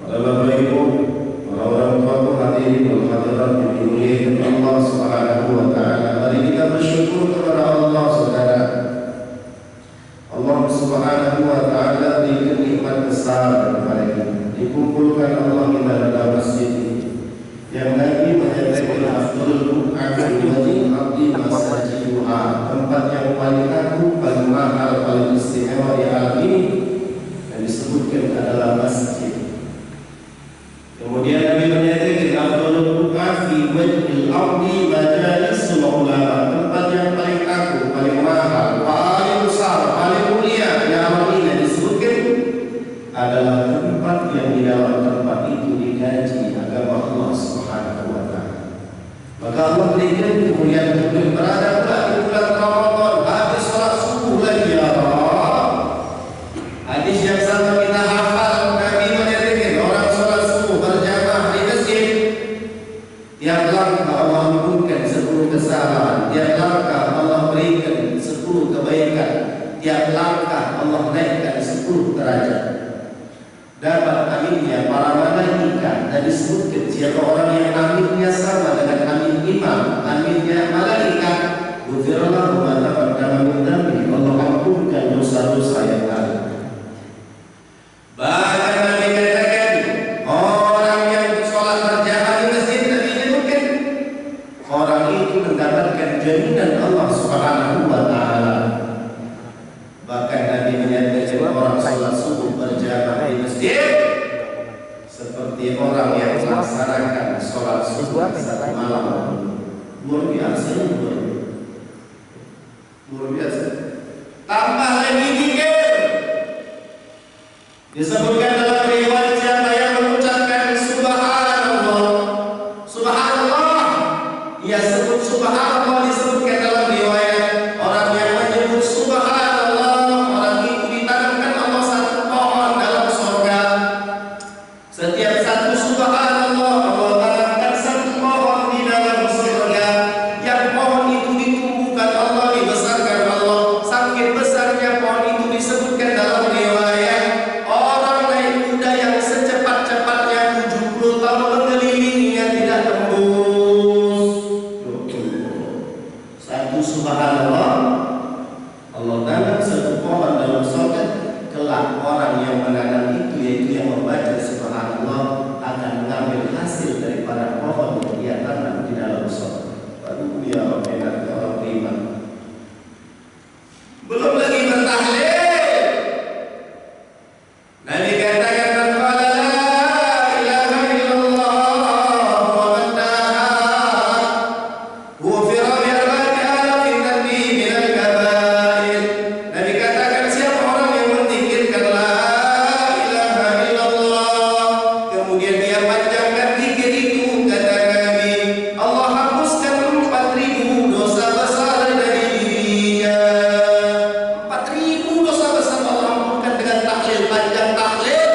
Bapak Ibu, orang tua hadirin dan hadirat yang dimuliakan Allah Subhanahu wa taala. Mari kita bersyukur kepada Allah Saudara. Allah Subhanahu wa taala berikan nikmat besar kepada kita. Dikumpulkan Allah kita dalam masjid ini. Yang Nabi menyatakan afdalul buq'ah fi wajhi abdi masajiduha, tempat yang paling agung, paling mahal, paling istimewa di alam ini, yang disebutkan adalah masjid. Kemudian Nabi menyatakan afdalul buq'ah fi wajhi abdi majalisul ulama, tempat yang paling agung, paling mahal, paling besar, paling mulia di alam ini, yang disebutkan adalah tempat yang di dalam tempat itu dikaji agama Allah Subhanahu wa taala. Maka Allah berikan kemuliaan untuk berada di bulan Ramadan, habis salat subuh lagi ya Allah. Hadis yang sama kita hafal, Nabi menyatakan orang salat subuh berjamaah di masjid, tiap langkah Allah ampunkan 10 kesalahan, tiap langkah Allah berikan 10 kebaikan, tiap langkah Allah naikkan 10 derajat. Dapat aminnya para malaikat, dan disebutkan siapa orang yang aminnya sama dengan amin imam, aminnya malaikat, ghufirallahu ma taqaddama min dhanbi, Allah ampunkan dosa-dosa yang lalu. Bahkan Nabi katakan orang yang sholat berjamaah di masjid, Nabi menyebutkan orang itu mendapatkan jaminan Allah Subhanahu wa taala. Bahkan Nabi menyatakan orang sholat subuh berjamaah di masjid seperti orang yang melaksanakan sholat subuh satu malam. Luar biasa, luar biasa. Tambah lagi zikir. Disebutkan dalam riwayat siapa yang mengucapkan subhanallah, subhanallah, ia sebut subhanallah, disebutkan dalam riwayat orang yang menyebut subhanallah, orang itu ditanamkan Allah satu pohon dalam surga. Setiap satu subhanallah, Allah tanamkan satu pohon di dalam surga. Yang pohon itu ditumbuhkan Allah, dibesarkan Allah. Saking besarnya pohon itu disebutkan dalam riwayat orang naik kuda yang secepat-cepatnya 70 tahun mengelilinginya tidak tembus. Satu subhanallah, Allah tanam satu pohon dalam surga. Kelak orang yang menanam itu, yaitu yang membaca subhanallah, akan mengambil hasil daripada pohon yang dia tanam di dalam surga. Aduh ya Rabbana, ya Rabbana. Belum lagi bertahlil. Nabi katakan man qala la ilaha illallah wa man da'a ghufira bi arba'ati alafin dhanbi min al-kaba'ir. Nabi katakan siapa orang yang menzikirkan la ilaha illallah, kemudian dia panjangkan zikir itu, kata Nabi, Allah hapuskan 4.000 dosa besar dari dirinya. 4.000 dosa besar Allah ampunkan dengan tahlil, panjang tahlil.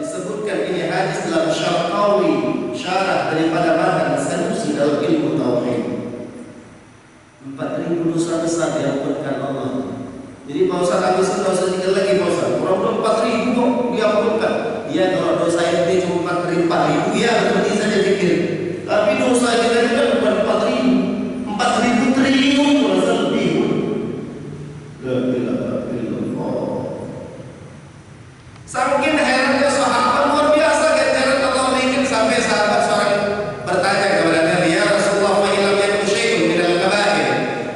Disebutkan ini hadis dalam Syarqawi, syarah daripada Matan Sanusi dalam ilmu tauhid. 4.000 dosa besar diampunkan Allah. Jadi Pak Ustaz habis itu dosa zikir lagi Pak Ustaz. Orang belum 4.000 kok diampunkan. Dia kalau dosa yang dia cuma 4.000, ya berarti saja zikir. Tapi dosa kita juga bukan 4.000, 4.000 triliun dosa lebih. La ilaha illallah. Saking herannya sahabat, luar biasa ganjaran Allah berikan, sampai sahabat seorang bertanya kepada Nabi, ya Rasulullah, fa illam yakun syai'un minal kaba'ir.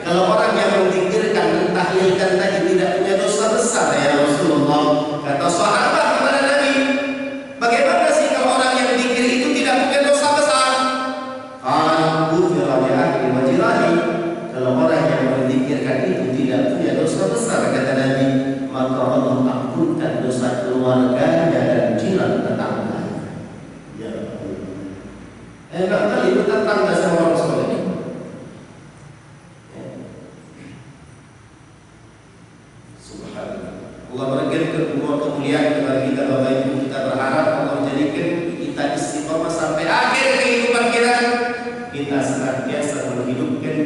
Kalau orang yang menzikirkan dan tahlilkan tadi tidak punya dosa besar ya Rasulullah, kata sahabat kepada Nabi, bagaimana sih kalau orang yang zikir itu tidak punya dosa besar? Ghufira li ahli wa jirani. Kalau orang yang menzikirkan itu tidak punya dosa besar, kata Nabi, maka Allah ampunkan dosa keluarganya dan jiran tetangga. Ya Allah. Enak kali bertetangga sama orang soleh. Subhanallah. Allah berikan kemuliaan kepada kita, Bapak Ibu. Kita berharap Allah jadikan kita istiqomah sampai akhir kehidupan kita. Kita senantiasa menghidupkan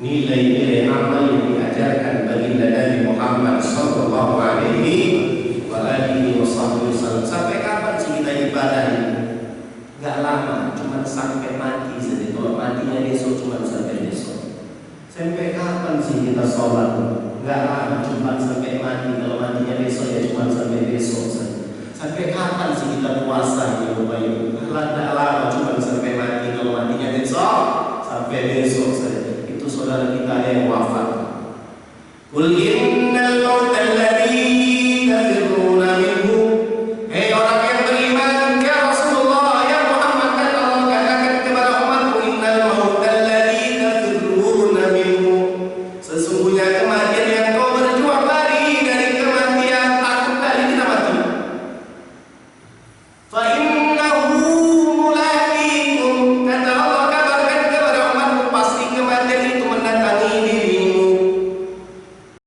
nilai-nilai amal yang diajarkan baginda Nabi Muhammad sallallahu alaihi wa alihi wasallam. Sampai kapan sih kita ibadah ini nggak lama, cuma sampai mati saja. Kalau matinya besok cuma sampai besok. Sampai kapan sih kita sholat? Nggak lama, cuma sampai mati. Kalau matinya besok ya cuma sampai besok saja. Sampai kapan sih kita puasa ya Bapak Ibu? Nggak lama, cuma sampai mati. Kalau matinya besok sampai besok saja. Itu saudara kita ada yang wafat.